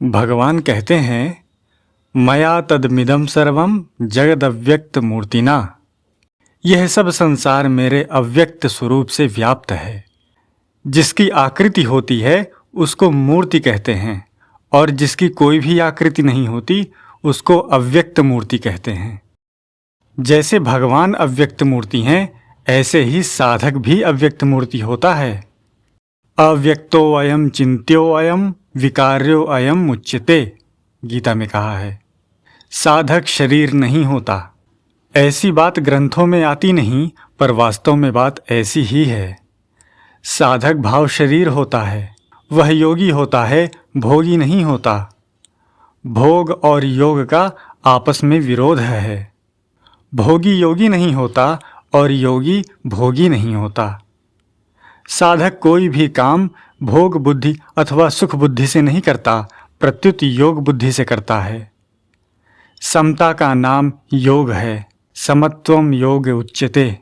भगवान कहते हैं, मया तदमिदं सर्वं जगदव्यक्त मूर्तिना। यह सब संसार मेरे अव्यक्त स्वरूप से व्याप्त है। जिसकी आकृति होती है उसको मूर्ति कहते हैं और जिसकी कोई भी आकृति नहीं होती उसको अव्यक्त मूर्ति कहते हैं। जैसे भगवान अव्यक्त मूर्ति हैं, ऐसे ही साधक भी अव्यक्त मूर्ति होता है। अव्यक्तो अयम चिंत्यो अयम विकार्यो अयम उच्यते, गीता में कहा है। साधक शरीर नहीं होता। ऐसी बात ग्रंथों में आती नहीं, पर वास्तव में बात ऐसी ही है। साधक भाव शरीर होता है, वह योगी होता है, भोगी नहीं होता। भोग और योग का आपस में विरोध है। भोगी योगी नहीं होता और योगी भोगी नहीं होता। साधक कोई भी काम भोग बुद्धि अथवा सुख बुद्धि से नहीं करता, प्रत्युत योग बुद्धि से करता है। समता का नाम योग है। समत्वम योग उच्यते।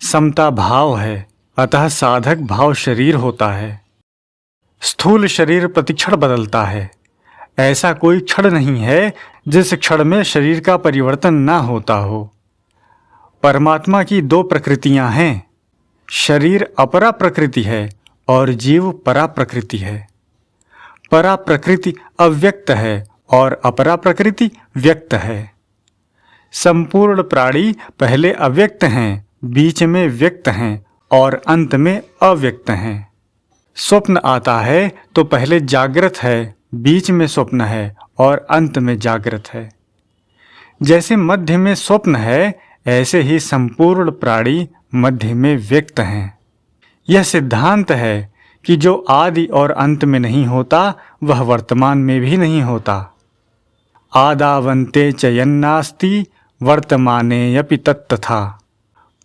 समता भाव है, अतः साधक भाव शरीर होता है। स्थूल शरीर प्रतिक्षण बदलता है। ऐसा कोई क्षण नहीं है जिस क्षण में शरीर का परिवर्तन ना होता हो। परमात्मा की दो प्रकृतियां हैं। शरीर अपरा प्रकृति है और जीव परा प्रकृति है। परा प्रकृति अव्यक्त है और अपरा प्रकृति व्यक्त है। संपूर्ण प्राणी पहले अव्यक्त हैं, बीच में व्यक्त हैं और अंत में अव्यक्त हैं। स्वप्न आता है तो पहले जागृत है, बीच में स्वप्न है और अंत में जागृत है। जैसे मध्य में स्वप्न है, ऐसे ही संपूर्ण प्राणी मध्य में व्यक्त हैं। यह सिद्धांत है कि जो आदि और अंत में नहीं होता वह वर्तमान में भी नहीं होता। आदावन्ते च यन्नास्ति वर्तमानेऽपि तत्तथा।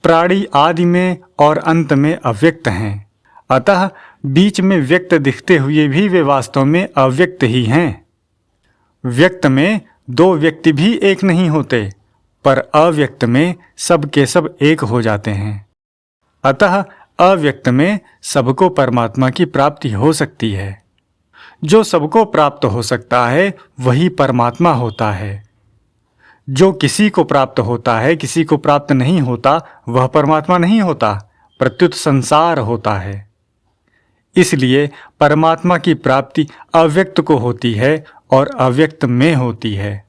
प्राणी आदि में और अंत में अव्यक्त हैं, अतः बीच में व्यक्त दिखते हुए भी वे वास्तव में अव्यक्त ही हैं। व्यक्त में दो व्यक्ति भी एक नहीं होते, पर अव्यक्त में सब के सब एक हो जाते हैं। अतः अव्यक्त में सबको परमात्मा की प्राप्ति हो सकती है। जो सबको प्राप्त हो सकता है वही परमात्मा होता है। जो किसी को प्राप्त होता है, किसी को प्राप्त नहीं होता, वह परमात्मा नहीं होता, प्रत्युत संसार होता है। इसलिए परमात्मा की प्राप्ति अव्यक्त को होती है और अव्यक्त में होती है।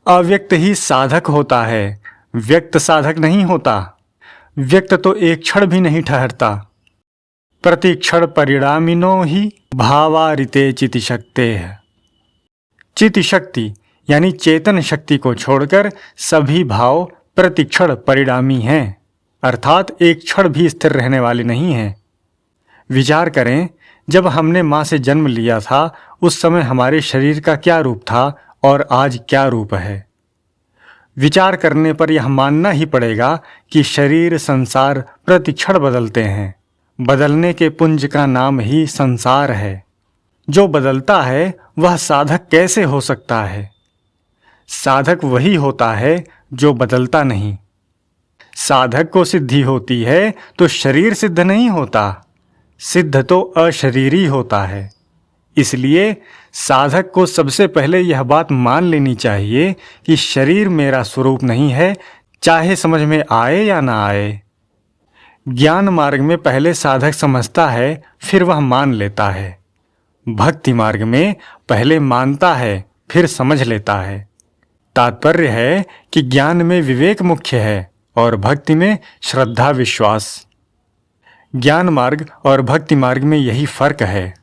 अव्यक्त ही साधक होता है, व्यक्त साधक नहीं होता। व्यक्त तो एक क्षण भी नहीं ठहरता। प्रतिक्षण परिणामिनो ही भावारिते चितिशक्तेः। चितिशक्ति यानी चेतन शक्ति को छोड़कर सभी भाव प्रतिक्षण परिणामी हैं, अर्थात एक क्षण भी स्थिर रहने वाले नहीं हैं। विचार करें, जब हमने माँ से जन्म लिया था उस समय हमारे शरीर का क्या रूप था और आज क्या रूप है। विचार करने पर यह मानना ही पड़ेगा कि शरीर संसार प्रतिक्षण बदलते हैं। बदलने के पुंज का नाम ही संसार है। जो बदलता है वह साधक कैसे हो सकता है? साधक वही होता है जो बदलता नहीं। साधक को सिद्धि होती है तो शरीर सिद्ध नहीं होता, सिद्ध तो अशरीरी होता है। इसलिए साधक को सबसे पहले यह बात मान लेनी चाहिए कि शरीर मेरा स्वरूप नहीं है, चाहे समझ में आए या ना आए। ज्ञान मार्ग में पहले साधक समझता है, फिर वह मान लेता है। भक्ति मार्ग में पहले मानता है, फिर समझ लेता है। तात्पर्य है कि ज्ञान में विवेक मुख्य है और भक्ति में श्रद्धा विश्वास। ज्ञान मार्ग और भक्ति मार्ग में यही फर्क है।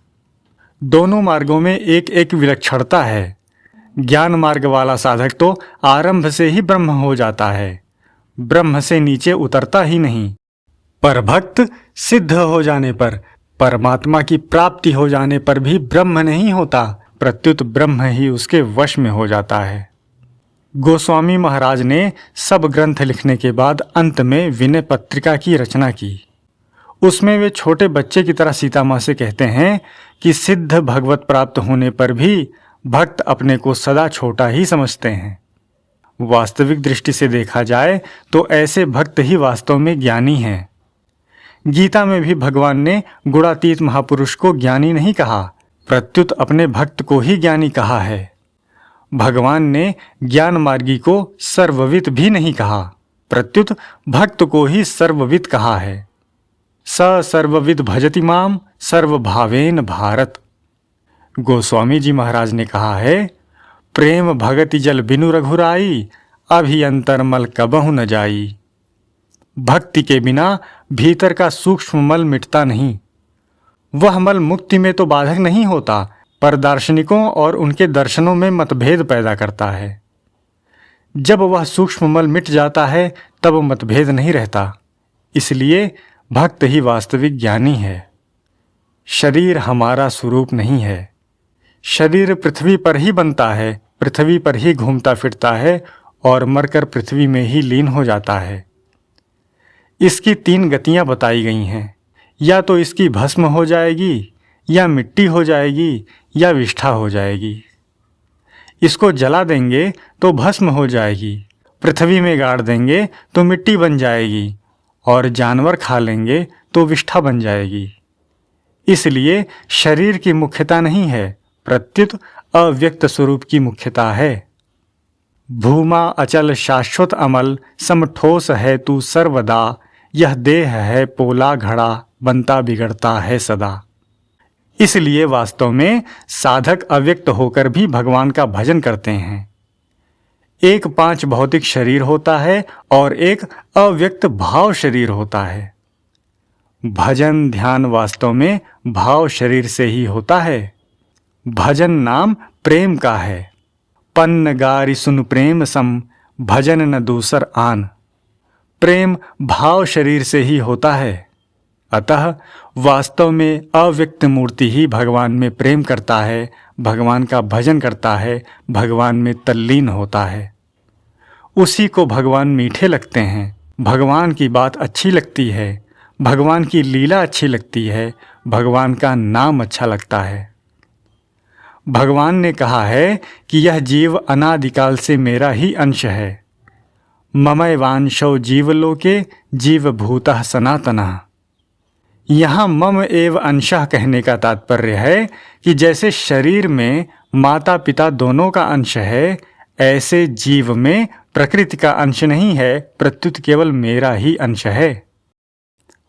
दोनों मार्गों में एक एक विलक्षणता है। ज्ञान मार्ग वाला साधक तो आरंभ से ही ब्रह्म हो जाता है, ब्रह्म से नीचे उतरता ही नहीं। पर भक्त सिद्ध हो जाने पर, परमात्मा की प्राप्ति हो जाने पर भी ब्रह्म नहीं होता, प्रत्युत ब्रह्म ही उसके वश में हो जाता है। गोस्वामी महाराज ने सब ग्रंथ लिखने के बाद अंत में विनय पत्रिका की रचना की। उसमें वे छोटे बच्चे की तरह सीता माँ से कहते हैं कि सिद्ध भगवत प्राप्त होने पर भी भक्त अपने को सदा छोटा ही समझते हैं। वास्तविक दृष्टि से देखा जाए तो ऐसे भक्त ही वास्तव में ज्ञानी हैं। गीता में भी भगवान ने गुणातीत महापुरुष को ज्ञानी नहीं कहा, प्रत्युत अपने भक्त को ही ज्ञानी कहा है। भगवान ने ज्ञान मार्गी को सर्वविद भी नहीं कहा, प्रत्युत भक्त को ही सर्वविद कहा है। स सर्वविद भजति माम सर्वभावेन भारत। गोस्वामी जी महाराज ने कहा है, प्रेम भगति जल बिनु रघुराई, अभियंतर मल कबहु न जाई। भक्ति के बिना भीतर का सूक्ष्म मल मिटता नहीं। वह मल मुक्ति में तो बाधक नहीं होता, पर दार्शनिकों और उनके दर्शनों में मतभेद पैदा करता है। जब वह सूक्ष्म मल मिट जाता है तब मतभेद नहीं रहता। इसलिए भक्त ही वास्तविक ज्ञानी है। शरीर हमारा स्वरूप नहीं है। शरीर पृथ्वी पर ही बनता है, पृथ्वी पर ही घूमता फिरता है और मरकर पृथ्वी में ही लीन हो जाता है। इसकी 3 गतियां बताई गई हैं। या तो इसकी भस्म हो जाएगी, या मिट्टी हो जाएगी, या विष्ठा हो जाएगी। इसको जला देंगे तो भस्म हो जाएगी, पृथ्वी में गाड़ देंगे तो मिट्टी बन जाएगी, और जानवर खा लेंगे तो विष्ठा बन जाएगी। इसलिए शरीर की मुख्यता नहीं है, प्रत्युत अव्यक्त स्वरूप की मुख्यता है। भूमा अचल शाश्वत अमल सम ठोस है तू सर्वदा, यह देह है पोला घड़ा बनता बिगड़ता है सदा। इसलिए वास्तव में साधक अव्यक्त होकर भी भगवान का भजन करते हैं। एक 5 भौतिक शरीर होता है और एक अव्यक्त भाव शरीर होता है। भजन ध्यान वास्तव में भाव शरीर से ही होता है। भजन नाम प्रेम का है। पन्न गारी सुन प्रेम सम, भजन न दूसर आन। प्रेम भाव शरीर से ही होता है। अतः वास्तव में अव्यक्त मूर्ति ही भगवान में प्रेम करता है, भगवान का भजन करता है, भगवान में तल्लीन होता है। उसी को भगवान मीठे लगते हैं, भगवान की बात अच्छी लगती है, भगवान की लीला अच्छी लगती है, भगवान का नाम अच्छा लगता है। भगवान ने कहा है कि यह जीव अनादिकाल से मेरा ही अंश है। ममैवांशो जीवलोके जीवभूतः सनातनः। यहाँ मम एव अंशः कहने का तात्पर्य है कि जैसे शरीर में माता पिता दोनों का अंश है, ऐसे जीव में प्रकृति का अंश नहीं है, प्रत्युत केवल मेरा ही अंश है।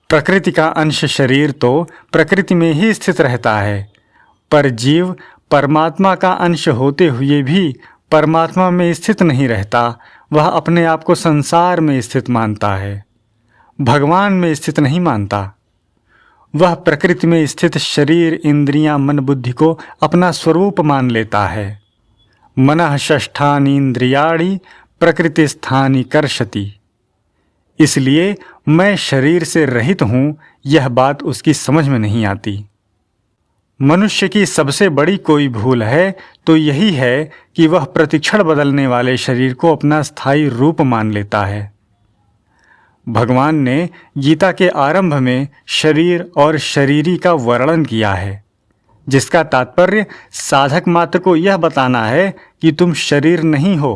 प्रकृति का अंश शरीर तो प्रकृति में ही स्थित रहता है, पर जीव परमात्मा का अंश होते हुए भी परमात्मा में स्थित नहीं रहता। वह अपने आप को संसार में स्थित मानता है, भगवान में स्थित नहीं मानता। वह प्रकृति में स्थित शरीर इंद्रियां मन बुद्धि को अपना स्वरूप मान लेता है। मनः षष्ठानि इंद्रियाणि प्रकृति स्थानि कर्षति। इसलिए मैं शरीर से रहित हूँ, यह बात उसकी समझ में नहीं आती। मनुष्य की सबसे बड़ी कोई भूल है तो यही है कि वह प्रतिक्षण बदलने वाले शरीर को अपना स्थायी रूप मान लेता है। भगवान ने गीता के आरंभ में शरीर और शरीरी का वर्णन किया है, जिसका तात्पर्य साधक मात्र को यह बताना है कि तुम शरीर नहीं हो।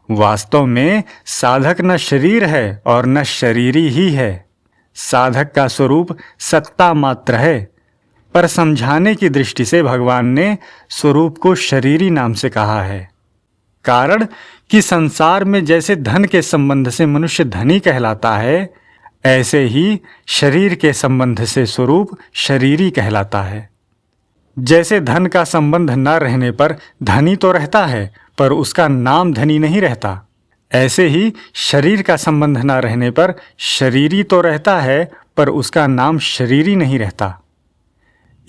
वास्तव में साधक न शरीर है और न शरीरी ही है। साधक का स्वरूप सत्ता मात्र है, पर समझाने की दृष्टि से भगवान ने स्वरूप को शरीरी नाम से कहा है। कारण कि संसार में जैसे धन के संबंध से मनुष्य धनी कहलाता है, ऐसे ही शरीर के संबंध से स्वरूप शरीरी कहलाता है। जैसे धन का संबंध न रहने पर धनी तो रहता है, पर उसका नाम धनी नहीं रहता, ऐसे ही शरीर का संबंध न रहने पर शरीरी तो रहता है, पर उसका नाम शरीरी नहीं रहता।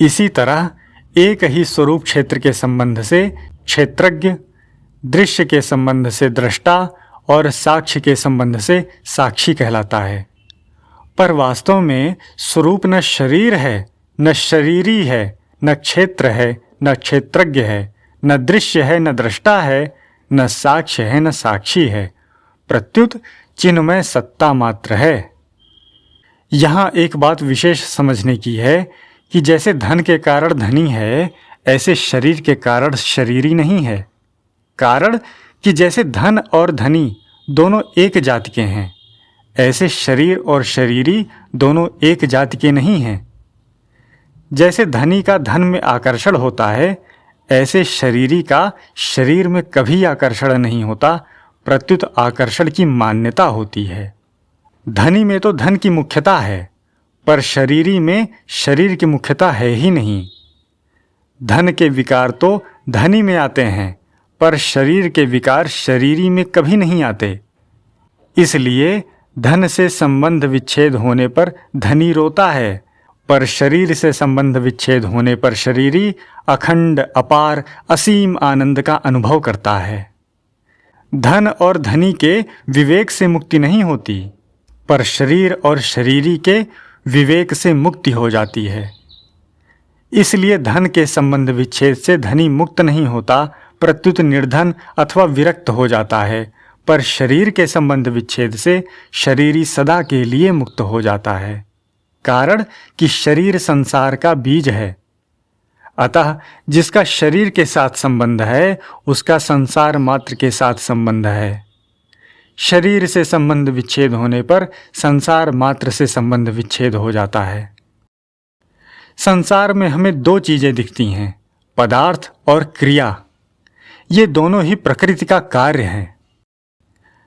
इसी तरह एक ही स्वरूप क्षेत्र के संबंध से क्षेत्रज्ञ, दृश्य के संबंध से दृष्टा और साक्ष्य के संबंध से साक्षी कहलाता है। पर वास्तव में स्वरूप न शरीर है, न शरीरी है, न क्षेत्र है, न क्षेत्रज्ञ है, न दृश्य है, न दृष्टा है, न साक्ष्य है, न साक्षी है, प्रत्युत चिन्मय सत्ता मात्र है। यहाँ एक बात विशेष समझने की है कि जैसे धन के कारण धनी है, ऐसे शरीर के कारण शरीरी नहीं है। कारण कि जैसे धन और धनी दोनों एक जाति के हैं, ऐसे शरीर और शरीरी दोनों एक जाति के नहीं हैं। जैसे धनी का धन में आकर्षण होता है, ऐसे शरीरी का शरीर में कभी आकर्षण नहीं होता, प्रत्युत आकर्षण की मान्यता होती है। धनी में तो धन की मुख्यता है, पर शरीरी में शरीर की मुख्यता है ही नहीं। धन के विकार तो धनी में आते हैं, पर शरीर के विकार शरीरी में कभी नहीं आते। इसलिए धन से संबंध विच्छेद होने पर धनी रोता है, पर शरीर से संबंध विच्छेद होने पर शरीरी अखंड अपार असीम आनंद का अनुभव करता है। धन और धनी के विवेक से मुक्ति नहीं होती, पर शरीर और शरीरी के विवेक से मुक्ति हो जाती है। इसलिए धन के संबंध विच्छेद से धनी मुक्त नहीं होता, प्रत्युत निर्धन अथवा विरक्त हो जाता है, पर शरीर के संबंध विच्छेद से शरीरी सदा के लिए मुक्त हो जाता है। कारण कि शरीर संसार का बीज है, अतः जिसका शरीर के साथ संबंध है उसका संसार मात्र के साथ संबंध है। शरीर से संबंध विच्छेद होने पर संसार मात्र से संबंध विच्छेद हो जाता है। संसार में हमें दो चीजें दिखती हैं, पदार्थ और क्रिया। ये दोनों ही प्रकृति का कार्य हैं।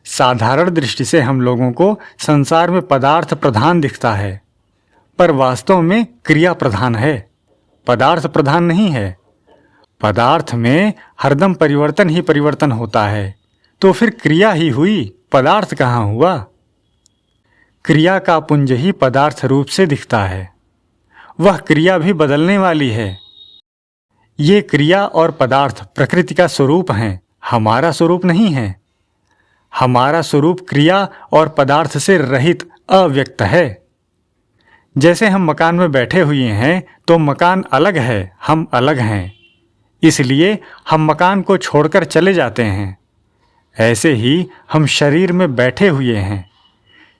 साधारण दृष्टि से हम लोगों को संसार में पदार्थ प्रधान दिखता है, पर वास्तव में क्रिया प्रधान है, पदार्थ प्रधान नहीं है। पदार्थ में हरदम परिवर्तन ही परिवर्तन होता है, तो फिर क्रिया ही हुई, पदार्थ कहाँ हुआ। क्रिया का पुंज ही पदार्थ रूप से दिखता है, वह क्रिया भी बदलने वाली है। ये क्रिया और पदार्थ प्रकृति का स्वरूप हैं, हमारा स्वरूप नहीं है। हमारा स्वरूप क्रिया और पदार्थ से रहित अव्यक्त है। जैसे हम मकान में बैठे हुए हैं तो मकान अलग है, हम अलग हैं, इसलिए हम मकान को छोड़कर चले जाते हैं। ऐसे ही हम शरीर में बैठे हुए हैं,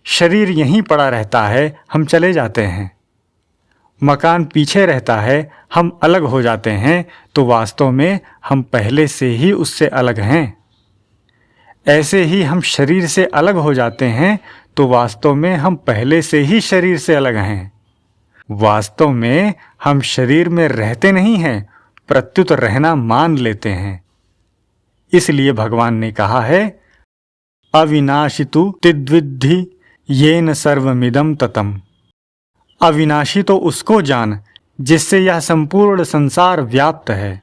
शरीर यहीं पड़ा रहता है, हम चले जाते हैं। मकान पीछे रहता है, हम अलग हो जाते हैं, तो वास्तव में हम पहले से ही उससे अलग हैं। ऐसे ही हम शरीर से अलग हो जाते हैं, तो वास्तव में हम पहले से ही शरीर से अलग हैं। वास्तव में हम शरीर में रहते नहीं हैं, प्रत्युत रहना मान लेते हैं। इसलिए भगवान ने कहा है, अविनाशी तु तिद्विद्धि येन सर्वमिदं ततम्। अविनाशी तो उसको जान जिससे यह संपूर्ण संसार व्याप्त है।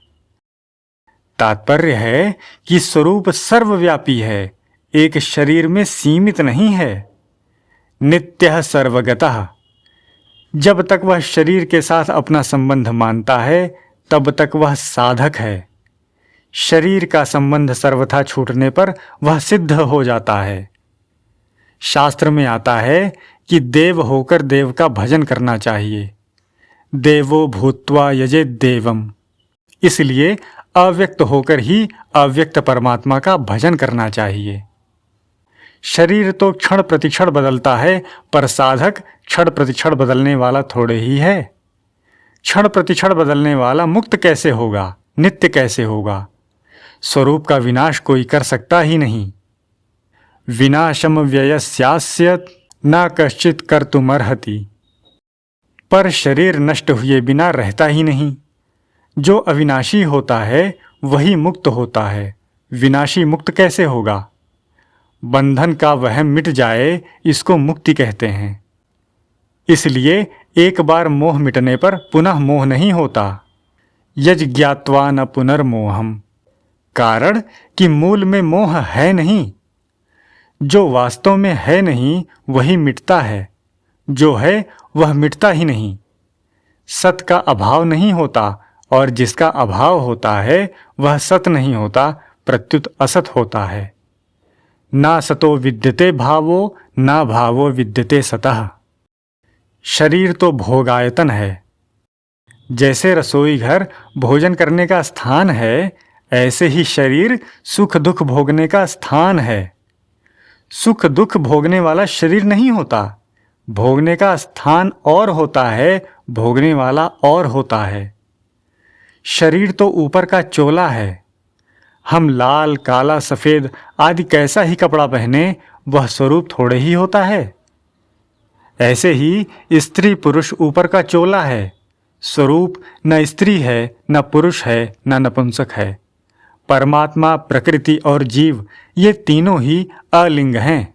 तात्पर्य है कि स्वरूप सर्वव्यापी है, एक शरीर में सीमित नहीं है। नित्यः सर्वगतः। जब तक वह शरीर के साथ अपना संबंध मानता है तब तक वह साधक है। शरीर का संबंध सर्वथा छूटने पर वह सिद्ध हो जाता है। शास्त्र में आता है कि देव होकर देव का भजन करना चाहिए। देवो भूत्वा यजेत देवम। इसलिए अव्यक्त होकर ही अव्यक्त परमात्मा का भजन करना चाहिए। शरीर तो क्षण प्रतिक्षण बदलता है, पर साधक क्षण प्रतिक्षण बदलने वाला थोड़े ही है। क्षण प्रतिक्षण बदलने वाला मुक्त कैसे होगा, नित्य कैसे होगा। स्वरूप का विनाश कोई कर सकता ही नहीं। विनाशम व्ययस्यास्य न कश्चित कर्तुमर्हति। पर शरीर नष्ट हुए बिना रहता ही नहीं। जो अविनाशी होता है वही मुक्त होता है, विनाशी मुक्त कैसे होगा। बंधन का वहम मिट जाए, इसको मुक्ति कहते हैं। इसलिए एक बार मोह मिटने पर पुनः मोह नहीं होता। यज ज्ञात्वा न पुनर्मोहम। कारण कि मूल में मोह है नहीं। जो वास्तव में है नहीं वही मिटता है, जो है वह मिटता ही नहीं। सत का अभाव नहीं होता, और जिसका अभाव होता है वह सत नहीं होता, प्रत्युत असत होता है। ना सतो विद्यते भावो, ना भावो विद्यते सतः। शरीर तो भोगायतन है। जैसे रसोई घर भोजन करने का स्थान है, ऐसे ही शरीर सुख दुख भोगने का स्थान है। सुख दुख भोगने वाला शरीर नहीं होता। भोगने का स्थान और होता है, भोगने वाला और होता है। शरीर तो ऊपर का चोला है। हम लाल काला सफ़ेद आदि कैसा ही कपड़ा पहने, वह स्वरूप थोड़े ही होता है। ऐसे ही स्त्री पुरुष ऊपर का चोला है, स्वरूप न स्त्री है, न पुरुष है, न नपुंसक है। परमात्मा, प्रकृति और जीव ये तीनों ही अलिंग हैं।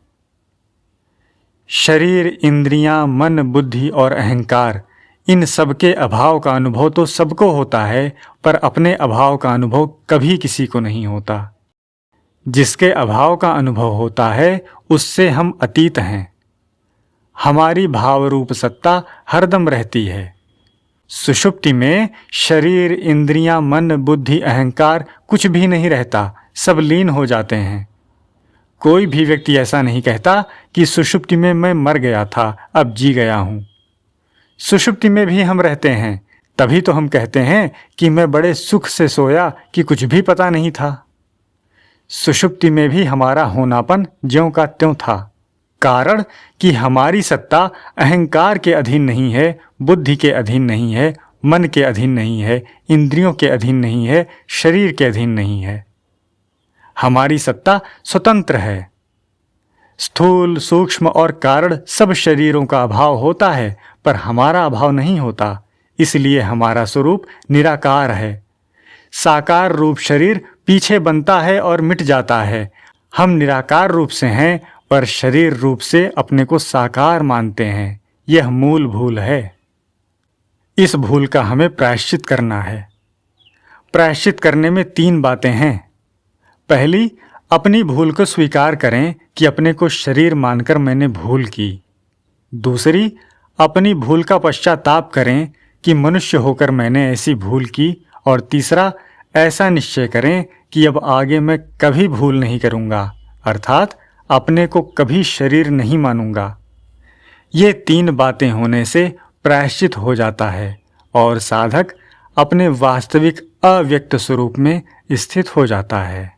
शरीर, इंद्रियां, मन, बुद्धि और अहंकार, इन सबके अभाव का अनुभव तो सबको होता है, पर अपने अभाव का अनुभव कभी किसी को नहीं होता। जिसके अभाव का अनुभव होता है उससे हम अतीत हैं। हमारी भाव रूप सत्ता हरदम रहती है। सुषुप्ति में शरीर, इंद्रियां, मन, बुद्धि, अहंकार कुछ भी नहीं रहता, सब लीन हो जाते हैं। कोई भी व्यक्ति ऐसा नहीं कहता कि सुषुप्ति में मैं मर गया था, अब जी गया हूं। सुषुप्ति में भी हम रहते हैं, तभी तो हम कहते हैं कि मैं बड़े सुख से सोया कि कुछ भी पता नहीं था। सुषुप्ति में भी हमारा होनापन ज्यों का त्यों था, कारण कि हमारी सत्ता अहंकार के अधीन नहीं है, बुद्धि के अधीन नहीं है, मन के अधीन नहीं है, इंद्रियों के अधीन नहीं है, शरीर के अधीन नहीं है। हमारी सत्ता स्वतंत्र है। स्थूल, सूक्ष्म और कारण सब शरीरों का अभाव होता है, पर हमारा अभाव नहीं होता, इसलिए हमारा स्वरूप निराकार है। साकार रूप शरीर पीछे बनता है और मिट जाता है। हम निराकार रूप से हैं, पर शरीर रूप से अपने को साकार मानते हैं। यह मूल भूल है। इस भूल का हमें प्रायश्चित करना है। प्रायश्चित करने में 3 बातें हैं। पहली, अपनी भूल को स्वीकार करें कि अपने को शरीर मानकर मैंने भूल की। दूसरी, अपनी भूल का पश्चाताप करें कि मनुष्य होकर मैंने ऐसी भूल की। और तीसरा, ऐसा निश्चय करें कि अब आगे मैं कभी भूल नहीं करूँगा, अर्थात अपने को कभी शरीर नहीं मानूंगा। ये 3 बातें होने से प्रायश्चित हो जाता है और साधक अपने वास्तविक अव्यक्त स्वरूप में स्थित हो जाता है।